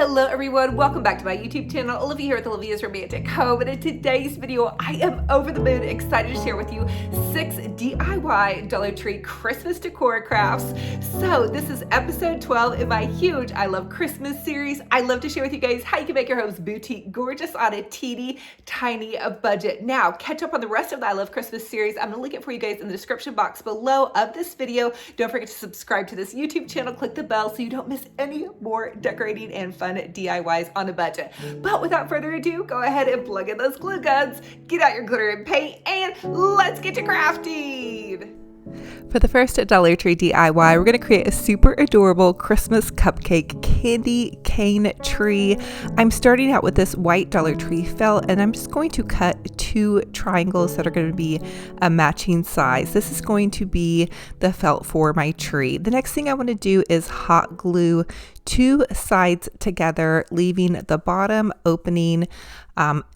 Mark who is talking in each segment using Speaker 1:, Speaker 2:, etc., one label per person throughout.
Speaker 1: Hello everyone, welcome back to my YouTube channel. Olivia here with Olivia's Romantic Home, and in today's video I am over the moon excited to share with you 6 DIY Dollar Tree Christmas decor crafts. So this is episode 12 in my huge I Love Christmas series. I love to share with you guys how you can make your homes boutique gorgeous on a teeny tiny budget. Now catch up on the rest of the I Love Christmas series. I'm gonna link it for you guys in the description box below of this video. Don't forget to subscribe to this YouTube channel, click the bell so you don't miss any more decorating and fun DIYs on a budget. But without further ado, go ahead and plug in those glue guns, get out your glitter and paint, and let's get to crafting. For the first Dollar Tree DIY, we're going to create a super adorable Christmas cupcake candy cane tree. I'm starting out with this white Dollar Tree felt, and I'm just going to cut 2 triangles that are going to be a matching size. This is going to be the felt for my tree. The next thing I want to do is hot glue 2 sides together, leaving the bottom opening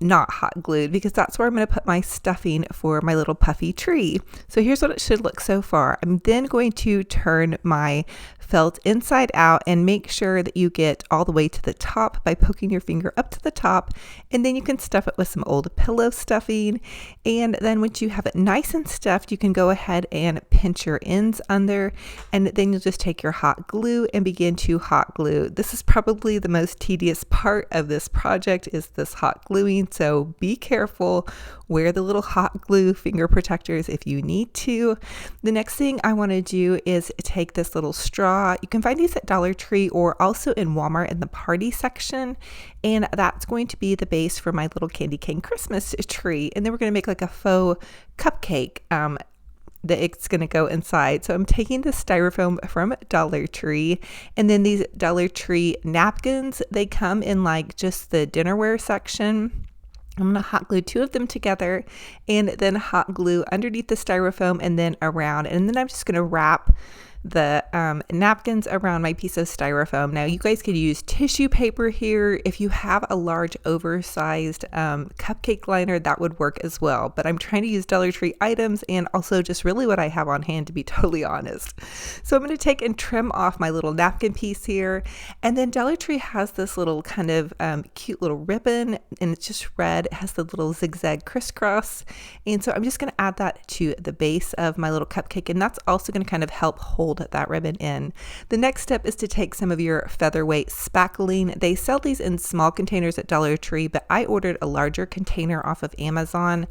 Speaker 1: not hot glued, because that's where I'm going to put my stuffing for my little puffy tree. So here's what it should look so far. I'm then going to turn my felt inside out and make sure that you get all the way to the top by poking your finger up to the top, and then you can stuff it with some old pillow stuffing. And then once you have it nice and stuffed, you can go ahead and pinch your ends under, and then you'll just take your hot glue and begin to hot glue. This is probably the most tedious part of this project, is this hot gluing, so be careful. Wear the little hot glue finger protectors if you need to. The next thing I want to do is take this little straw. You can find these at Dollar Tree or also in Walmart in the party section, and that's going to be the base for my little candy cane Christmas tree. And then we're going to make like a faux cupcake that it's going to go inside. So I'm taking the styrofoam from Dollar Tree, and then these Dollar Tree napkins, they come in like just the dinnerware section. I'm going to hot glue 2 of them together and then hot glue underneath the styrofoam and then around. And then I'm just going to wrap the napkins around my piece of styrofoam. Now you guys could use tissue paper here. If you have a large oversized cupcake liner, that would work as well. But I'm trying to use Dollar Tree items and also just really what I have on hand, to be totally honest. So I'm going to take and trim off my little napkin piece here. And then Dollar Tree has this little kind of cute little ribbon, and it's just red. It has the little zigzag crisscross. And so I'm just going to add that to the base of my little cupcake, and that's also going to kind of help hold that ribbon in. The next step is to take some of your featherweight spackling. They sell these in small containers at Dollar Tree, but I ordered a larger container off of Amazon.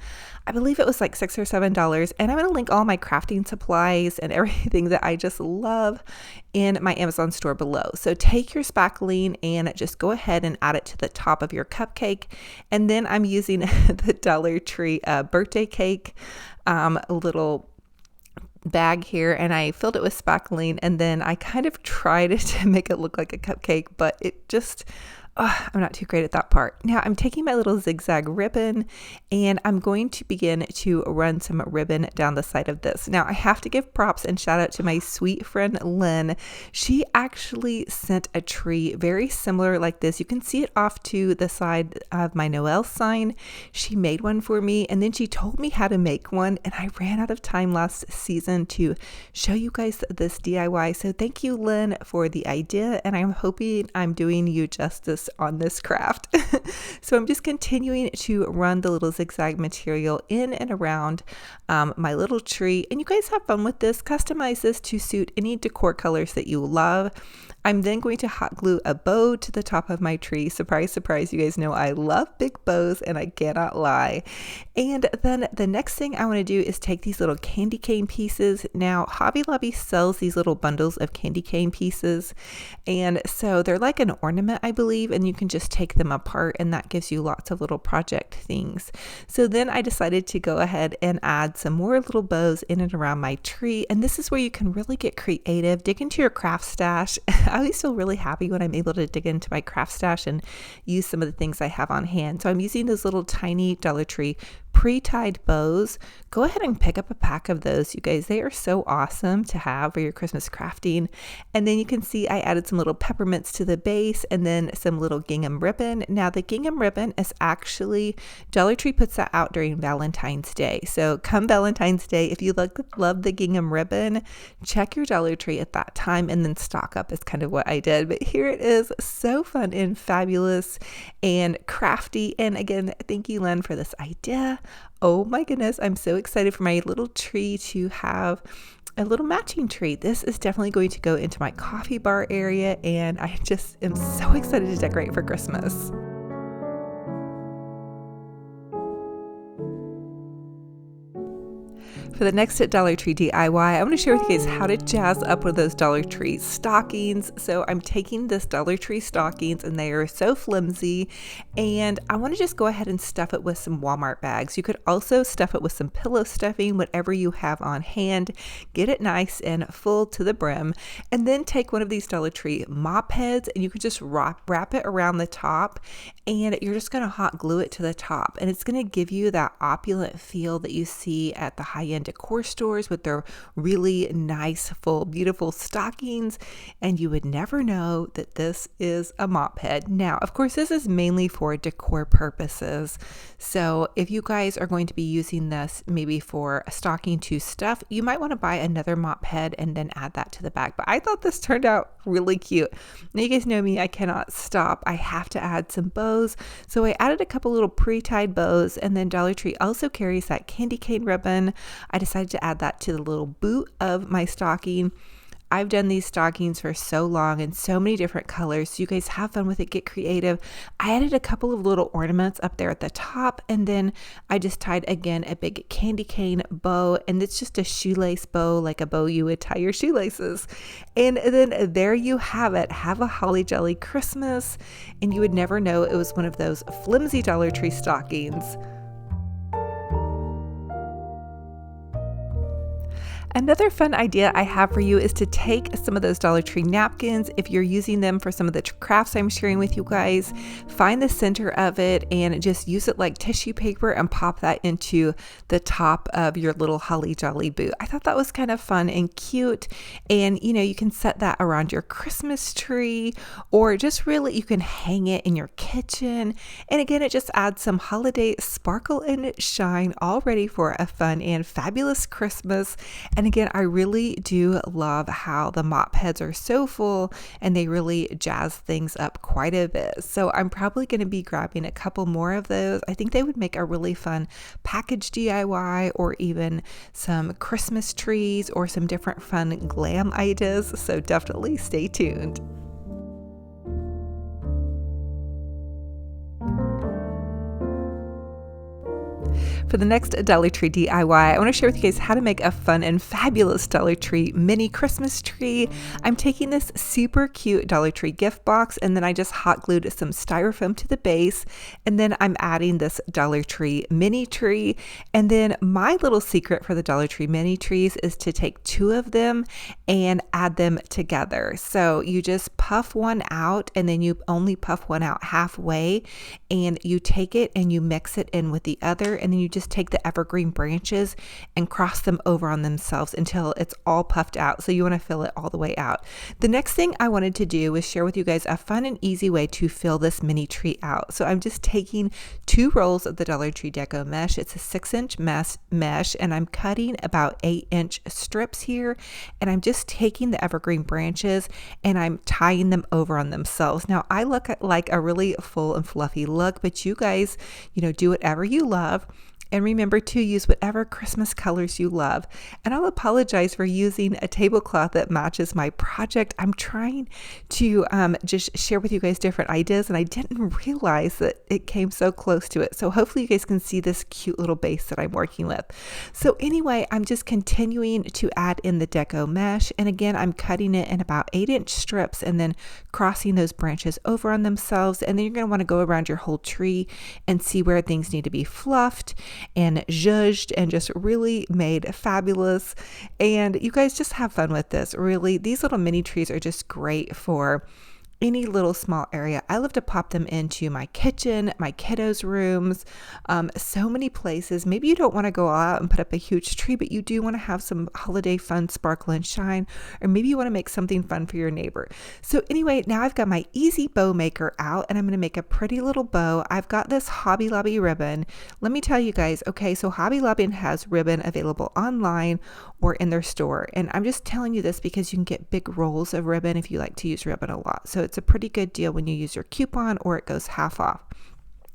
Speaker 1: I believe it was like $6 or $7, and I'm going to link all my crafting supplies and everything that I just love in my Amazon store below. So take your spackling and just go ahead and add it to the top of your cupcake. And then I'm using the Dollar Tree birthday cake little bag here, and I filled it with spackling, and then I kind of tried to make it look like a cupcake, but it just I'm not too great at that part. Now I'm taking my little zigzag ribbon, and I'm going to begin to run some ribbon down the side of this. Now I have to give props and shout out to my sweet friend Lynn. She actually sent a tree very similar like this. You can see it off to the side of my Noel sign. She made one for me, and then she told me how to make one, and I ran out of time last season to show you guys this DIY. So thank you, Lynn, for the idea, and I'm hoping I'm doing you justice on this craft. So I'm just continuing to run the little zigzag material in and around my little tree, and you guys have fun with this. Customize this to suit any decor colors that you love. I'm then going to hot glue a bow to the top of my tree. Surprise, surprise, you guys know I love big bows, and I cannot lie. And then the next thing I want to do is take these little candy cane pieces. Now Hobby Lobby sells these little bundles of candy cane pieces, and so they're like an ornament, I believe, and you can just take them apart, and that gives you lots of little project things. So then I decided to go ahead and add some more little bows in and around my tree, and this is where you can really get creative. Dig into your craft stash. I always feel really happy when I'm able to dig into my craft stash and use some of the things I have on hand. So I'm using those little tiny Dollar Tree pre-tied bows, go ahead and pick up a pack of those, you guys. They are so awesome to have for your Christmas crafting. And then you can see I added some little peppermints to the base and then some little gingham ribbon. Now the gingham ribbon is actually, Dollar Tree puts that out during Valentine's Day. So come Valentine's Day, if you love the gingham ribbon, check your Dollar Tree at that time and then stock up is kind of what I did. But here it is, so fun and fabulous and crafty. And again, thank you, Len, for this idea. Oh my goodness, I'm so excited for my little tree to have a little matching tree. This is definitely going to go into my coffee bar area, and I just am so excited to decorate for Christmas. For the next Dollar Tree DIY, I want to share with you guys how to jazz up with those Dollar Tree stockings. So I'm taking this Dollar Tree stockings, and they are so flimsy, and I want to just go ahead and stuff it with some Walmart bags. You could also stuff it with some pillow stuffing, whatever you have on hand. Get it nice and full to the brim, and then take one of these Dollar Tree mop heads, and you can just wrap it around the top, and you're just going to hot glue it to the top, and it's going to give you that opulent feel that you see at the high-end decor stores with their really nice, full, beautiful stockings. And you would never know that this is a mop head. Now, of course, this is mainly for decor purposes. So if you guys are going to be using this maybe for a stocking to stuff, you might want to buy another mop head and then add that to the bag. But I thought this turned out really cute. Now, you guys know me, I cannot stop. I have to add some bows. So I added a couple little pre-tied bows, and then Dollar Tree also carries that candy cane ribbon. I decided to add that to the little boot of my stocking. I've done these stockings for so long in so many different colors, so you guys have fun with it, get creative. I added a couple of little ornaments up there at the top, and then I just tied again a big candy cane bow, and it's just a shoelace bow, like a bow you would tie your shoelaces. And then there you have it. Have a holly jolly Christmas, and you would never know it was one of those flimsy Dollar Tree stockings. Another fun idea I have for you is to take some of those Dollar Tree napkins. If you're using them for some of the crafts I'm sharing with you guys, find the center of it and just use it like tissue paper and pop that into the top of your little holly jolly boot. I thought that was kind of fun and cute. And you know, you can set that around your Christmas tree, or just really you can hang it in your kitchen. And again, it just adds some holiday sparkle and shine, all ready for a fun and fabulous Christmas. And again, I really do love how the mop heads are so full and they really jazz things up quite a bit. So I'm probably going to be grabbing a couple more of those. I think they would make a really fun package DIY, or even some Christmas trees or some different fun glam ideas. So definitely stay tuned. For the next Dollar Tree DIY, I want to share with you guys how to make a fun and fabulous Dollar Tree mini Christmas tree. I'm taking this super cute Dollar Tree gift box, and then I just hot glued some styrofoam to the base, and then I'm adding this Dollar Tree mini tree. And then my little secret for the Dollar Tree mini trees is to take two of them and add them together. So you just puff one out, and then you only puff one out halfway, and you take it and you mix it in with the other, and then you just take the evergreen branches and cross them over on themselves until it's all puffed out. So you want to fill it all the way out. The next thing I wanted to do was share with you guys a fun and easy way to fill this mini tree out. So I'm just taking 2 rolls of the Dollar Tree Deco mesh. It's a 6-inch mesh, and I'm cutting about 8-inch strips here, and I'm just taking the evergreen branches and I'm tying them over on themselves. Now I look like a really full and fluffy look, but you guys, do whatever you love. And remember to use whatever Christmas colors you love. And I'll apologize for using a tablecloth that matches my project. I'm trying to just share with you guys different ideas, and I didn't realize that it came so close to it. So hopefully you guys can see this cute little base that I'm working with. So anyway, I'm just continuing to add in the deco mesh. And again, I'm cutting it in about 8-inch strips and then crossing those branches over on themselves. And then you're going to want to go around your whole tree and see where things need to be fluffed and zhuzhed and just really made fabulous. And you guys just have fun with this. Really, these little mini trees are just great for any little small area. I love to pop them into my kitchen, my kiddos' rooms, so many places. Maybe you don't want to go out and put up a huge tree, but you do want to have some holiday fun sparkle and shine, or maybe you want to make something fun for your neighbor. So anyway, now I've got my easy bow maker out, and I'm going to make a pretty little bow. I've got this Hobby Lobby ribbon. Let me tell you guys, okay, so Hobby Lobby has ribbon available online or in their store, and I'm just telling you this because you can get big rolls of ribbon if you like to use ribbon a lot. So it's a pretty good deal when you use your coupon, or it goes half off.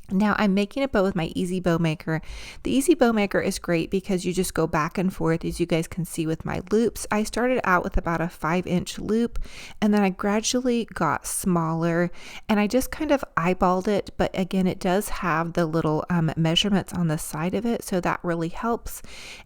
Speaker 1: Now I'm making a bow with my Easy Bow Maker. The Easy Bow Maker is great because you just go back and forth, as you guys can see with my loops. I started out with about a 5-inch loop, and then I gradually got smaller, and I just kind of eyeballed it. But again, it does have the little measurements on the side of it, so that really helps.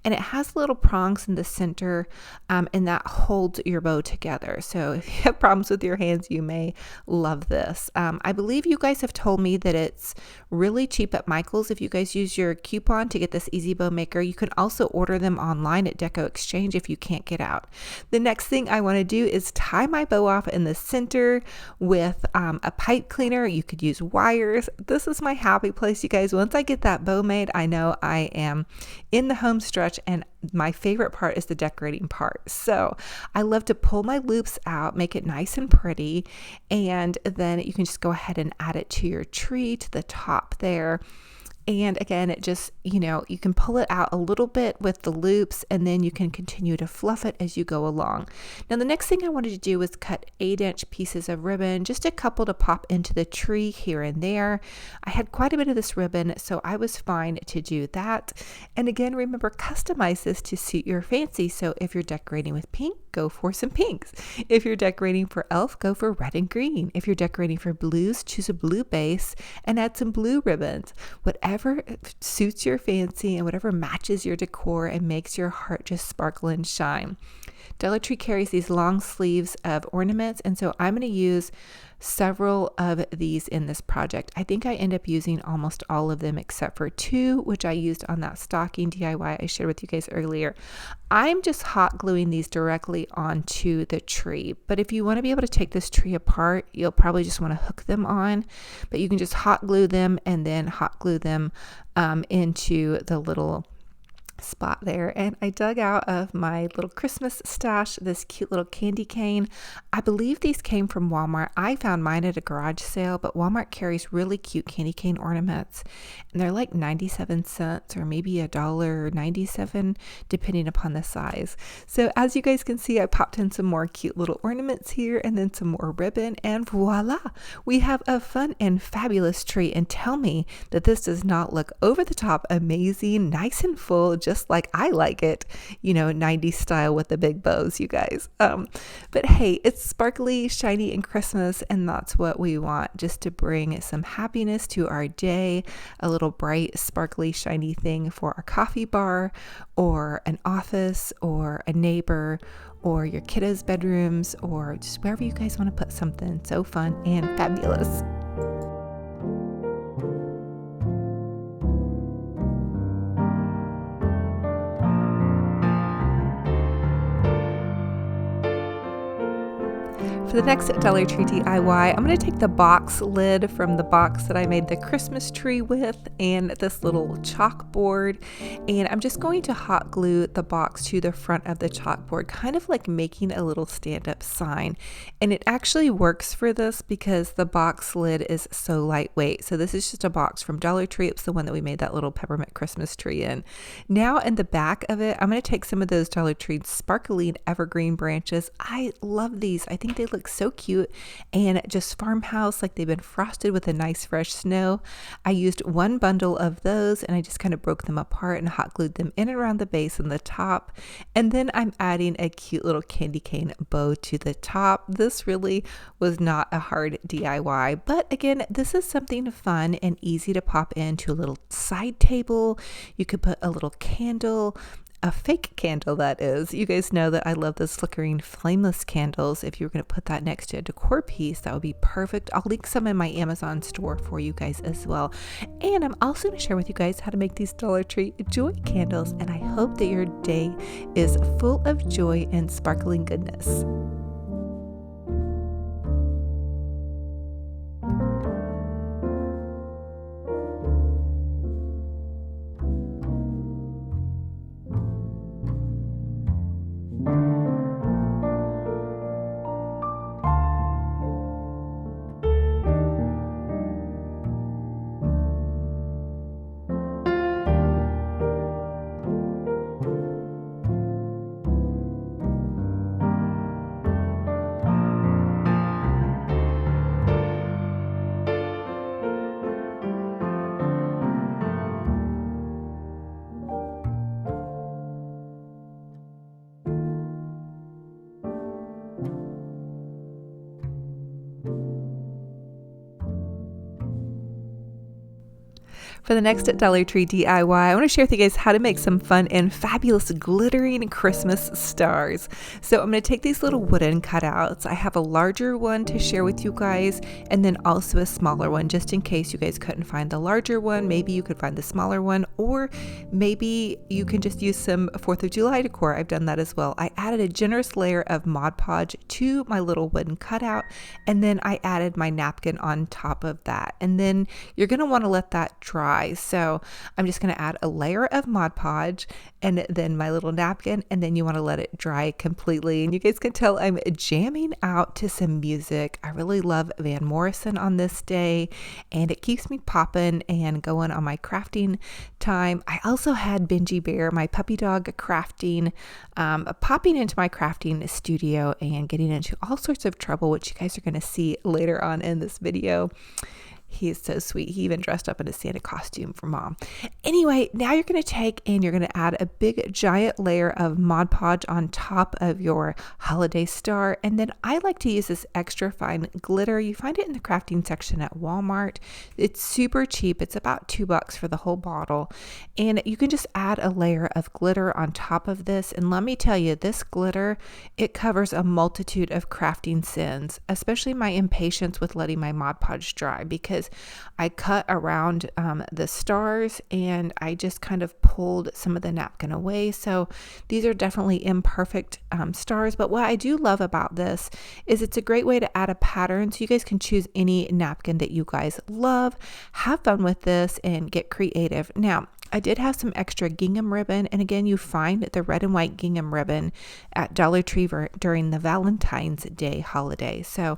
Speaker 1: And it has little prongs in the center, and that holds your bow together. So if you have problems with your hands, you may love this. I believe you guys have told me that it's really cheap at Michael's if you guys use your coupon to get this Easy Bow Maker. You can also order them online at Deco Exchange if you can't get out. The next thing I want to do is tie my bow off in the center with a pipe cleaner. You could use wires. This is my happy place, you guys. Once I get that bow made, I know I am in the home stretch, and my favorite part is the decorating part. So I love to pull my loops out, make it nice and pretty, and then you can just go ahead and add it to your tree, to the top there. And again, it just, you can pull it out a little bit with the loops, and then you can continue to fluff it as you go along. Now, the next thing I wanted to do was cut 8-inch pieces of ribbon, just a couple to pop into the tree here and there. I had quite a bit of this ribbon, so I was fine to do that. And again, remember, customize this to suit your fancy. So if you're decorating with pink, go for some pinks. If you're decorating for elf, go for red and green. If you're decorating for blues, choose a blue base and add some blue ribbons. Whatever suits your fancy and whatever matches your decor and makes your heart just sparkle and shine. Dollar Tree carries these long sleeves of ornaments, and so I'm going to use several of these in this project. I think I end up using almost all of them except for 2, which I used on that stocking DIY I shared with you guys earlier. I'm just hot gluing these directly onto the tree, but if you want to be able to take this tree apart, you'll probably just want to hook them on, but you can just hot glue them and then hot glue them into the little spot there. And I dug out of my little Christmas stash this cute little candy cane. I believe these came from Walmart. I found mine at a garage sale, but Walmart carries really cute candy cane ornaments, and they're like 97 cents or maybe $1.97 depending upon the size. So as you guys can see, I popped in some more cute little ornaments here and then some more ribbon, and voila, we have a fun and fabulous tree. And tell me that this does not look over the top, amazing, nice and full, just like I like it, 90s style with the big bows, you guys. But hey, it's sparkly, shiny, and Christmas, and that's what we want, just to bring some happiness to our day, a little bright, sparkly, shiny thing for our coffee bar or an office or a neighbor or your kiddos' bedrooms, or just wherever you guys want to put something so fun and fabulous. For the next Dollar Tree DIY, I'm going to take the box lid from the box that I made the Christmas tree with and this little chalkboard, and I'm just going to hot glue the box to the front of the chalkboard, kind of like making a little stand-up sign. And it actually works for this because the box lid is so lightweight. So this is just a box from Dollar Tree. It's the one that we made that little peppermint Christmas tree in. Now in the back of it, I'm going to take some of those Dollar Tree sparkly evergreen branches. I love these. I think they look so cute and just farmhouse, like they've been frosted with a nice fresh snow. I used one bundle of those and I just kind of broke them apart and hot glued them in and around the base and the top. And then I'm adding a cute little candy cane bow to the top. This really was not a hard DIY, but again, this is something fun and easy to pop into a little side table. You could put a little candle, a fake candle that is. You guys know that I love those flickering flameless candles. If you were going to put that next to a decor piece, that would be perfect. I'll link some in my Amazon store for you guys as well. And I'm also going to share with you guys how to make these Dollar Tree joy candles. And I hope that your day is full of joy and sparkling goodness. For the next Dollar Tree DIY, I want to share with you guys how to make some fun and fabulous glittering Christmas stars. So I'm going to take these little wooden cutouts. I have a larger one to share with you guys, and then also a smaller one, just in case you guys couldn't find the larger one. Maybe you could find the smaller one, or maybe you can just use some 4th of July decor. I've done that as well. I added a generous layer of Mod Podge to my little wooden cutout, and then I added my napkin on top of that. And then you're going to want to let that dry. So I'm just going to add a layer of Mod Podge and then my little napkin, and then you want to let it dry completely. And you guys can tell I'm jamming out to some music. I really love Van Morrison on this day, and it keeps me popping and going on my crafting time. I also had Bingy Bear, my puppy dog, crafting, popping into my crafting studio and getting into all sorts of trouble, which you guys are going to see later on in this video. He's so sweet. He even dressed up in a Santa costume for mom. Anyway, now you're going to take and you're going to add a big giant layer of Mod Podge on top of your holiday star. And then I like to use this extra fine glitter. You find it in the crafting section at Walmart. It's super cheap. It's about $2 for the whole bottle. And you can just add a layer of glitter on top of this. And let me tell you, this glitter, it covers a multitude of crafting sins, especially my impatience with letting my Mod Podge dry, because I cut around the stars and I just kind of pulled some of the napkin away. So these are definitely imperfect stars. But what I do love about this is it's a great way to add a pattern. So you guys can choose any napkin that you guys love, have fun with this, and get creative. Now, I did have some extra gingham ribbon, and again, you find the red and white gingham ribbon at Dollar Tree during the Valentine's Day holiday. So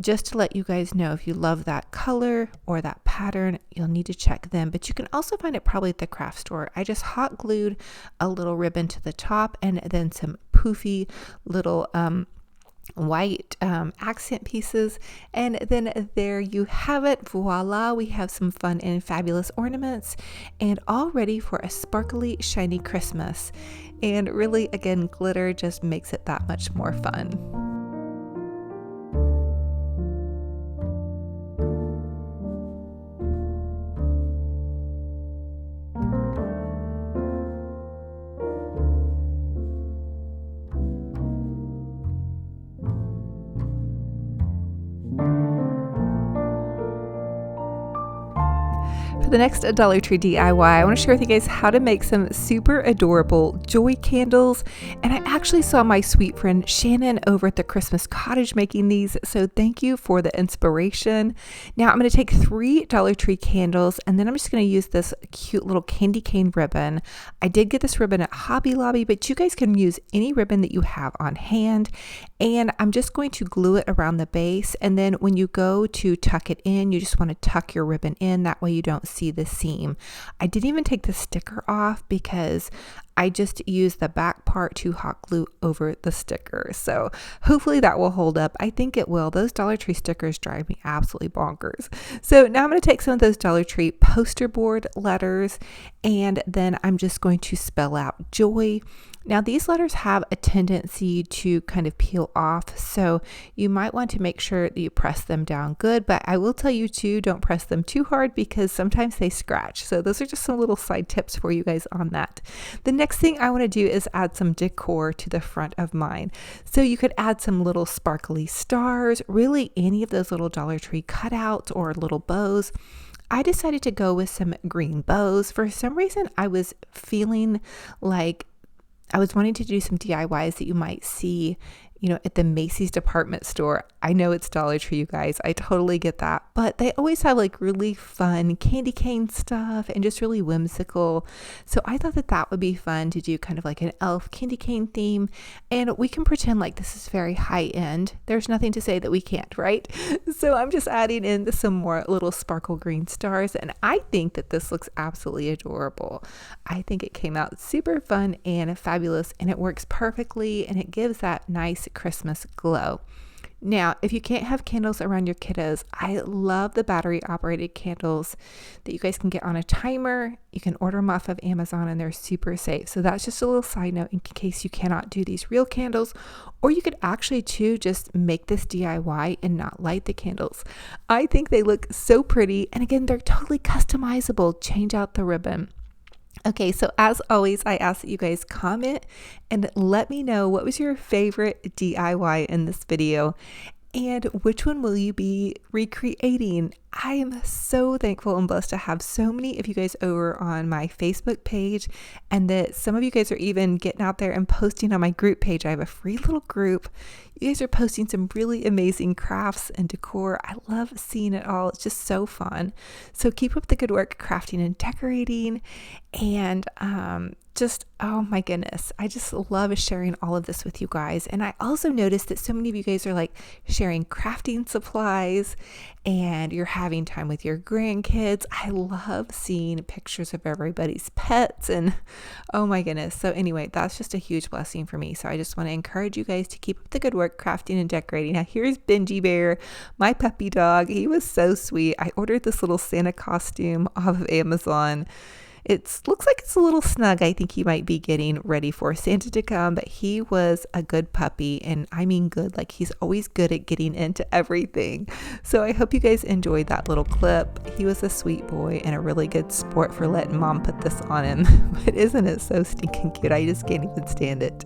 Speaker 1: just to let you guys know, if you love that color or that pattern, you'll need to check them. But you can also find it probably at the craft store. I just hot glued a little ribbon to the top and then some poofy little white accent pieces, and then there you have it. Voila, we have some fun and fabulous ornaments, and all ready for a sparkly, shiny Christmas. And really, again, glitter just makes it that much more fun. For the next Dollar Tree DIY, I want to share with you guys how to make some super adorable joy candles. And I actually saw my sweet friend Shannon over at the Christmas Cottage making these, so thank you for the inspiration. Now I'm going to take 3 Dollar Tree candles, and then I'm just going to use this cute little candy cane ribbon. I did get this ribbon at Hobby Lobby, but you guys can use any ribbon that you have on hand. And I'm just going to glue it around the base, and then when you go to tuck it in, you just want to tuck your ribbon in. That way you don't see the seam. I didn't even take the sticker off because I just used the back part to hot glue over the sticker. So hopefully that will hold up. I think it will. Those Dollar Tree stickers drive me absolutely bonkers. So now I'm going to take some of those Dollar Tree poster board letters, and then I'm just going to spell out joy. Now these letters have a tendency to kind of peel off, so you might want to make sure that you press them down good, but I will tell you too, don't press them too hard because sometimes they scratch. So those are just some little side tips for you guys on that. The next thing I want to do is add some decor to the front of mine. So you could add some little sparkly stars, really any of those little Dollar Tree cutouts or little bows. I decided to go with some green bows. For some reason, I was feeling like I was wanting to do some DIYs that you might see, at the Macy's department store. I know it's Dollar Tree, you guys. I totally get that. But they always have like really fun candy cane stuff and just really whimsical. So I thought that would be fun to do kind of like an elf candy cane theme. And we can pretend like this is very high end. There's nothing to say that we can't, right? So I'm just adding in some more little sparkle green stars. And I think that this looks absolutely adorable. I think it came out super fun and fabulous, and it works perfectly, and it gives that nice Christmas glow.
Speaker 2: Now, if you can't have candles around your kiddos, I love the battery operated candles that you guys can get on a timer. You can order them off of Amazon and they're super safe. So that's just a little side note in case you cannot do these real candles, or you could actually too just make this DIY and not light the candles. I think they look so pretty. And again, they're totally customizable. Change out the ribbon. Okay, so as always, I ask that you guys comment and let me know what was your favorite DIY in this video and which one will you be recreating. I am so thankful and blessed to have so many of you guys over on my Facebook page, and that some of you guys are even getting out there and posting on my group page. I have a free little group. You guys are posting some really amazing crafts and decor. I love seeing it all. It's just so fun. So keep up the good work crafting and decorating, and just, oh my goodness, I just love sharing all of this with you guys. And I also noticed that so many of you guys are like sharing crafting supplies and you're having time with your grandkids. I love seeing pictures of everybody's pets, and oh my goodness. So anyway, that's just a huge blessing for me. So I just want to encourage you guys to keep up the good work crafting and decorating. Now here's Benji Bear, my puppy dog. He was so sweet. I ordered this little Santa costume off of Amazon. It looks like it's a little snug. I think he might be getting ready for Santa to come, but he was a good puppy, and I mean good, like he's always good at getting into everything. So I hope you guys enjoyed that little clip. He was a sweet boy and a really good sport for letting mom put this on him. But isn't it so stinking cute? I just can't even stand it.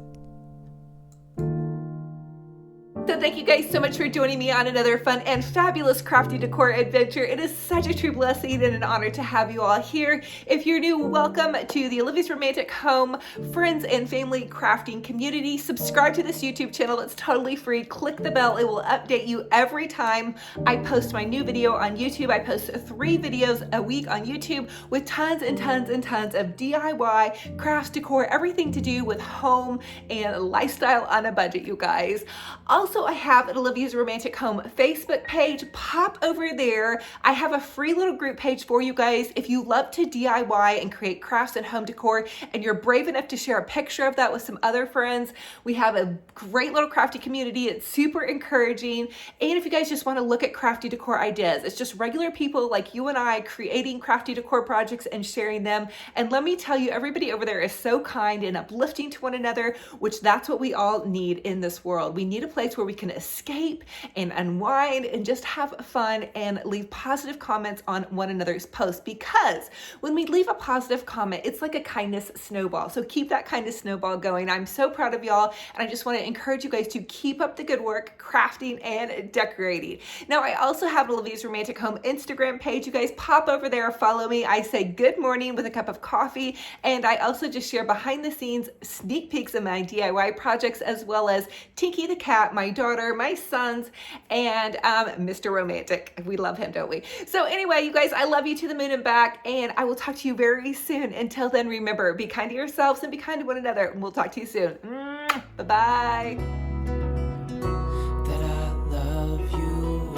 Speaker 1: So thank you guys so much for joining me on another fun and fabulous crafty decor adventure. It is such a true blessing and an honor to have you all here. If you're new, welcome to the Olivia's Romantic Home friends and family crafting community. Subscribe to this YouTube channel. It's totally free. Click the bell. It will update you every time I post my new video on YouTube. I post 3 videos a week on YouTube with tons and tons and tons of DIY, crafts, decor, everything to do with home and lifestyle on a budget, you guys. Also, I have an Olivia's Romantic Home Facebook page. Pop over there. I have a free little group page for you guys. If you love to DIY and create crafts and home decor, and you're brave enough to share a picture of that with some other friends, we have a great little crafty community. It's super encouraging. And if you guys just want to look at crafty decor ideas, it's just regular people like you and I creating crafty decor projects and sharing them. And let me tell you, everybody over there is so kind and uplifting to one another, which that's what we all need in this world. We need a place where we can escape and unwind and just have fun and leave positive comments on one another's posts, because when we leave a positive comment, it's like a kindness snowball. So keep that kindness snowball going. I'm so proud of y'all, and I just want to encourage you guys to keep up the good work crafting and decorating. Now, I also have Olivia's Romantic Home Instagram page. You guys pop over there, follow me. I say good morning with a cup of coffee, and I also just share behind the scenes sneak peeks of my DIY projects, as well as Tinky the cat, my daughter, my sons, and Mr. Romantic. We love him, don't we? So anyway, you guys, I love you to the moon and back, and I will talk to you very soon. Until then, remember, be kind to yourselves and be kind to one another, and we'll talk to you soon. Bye-bye.
Speaker 3: That I love you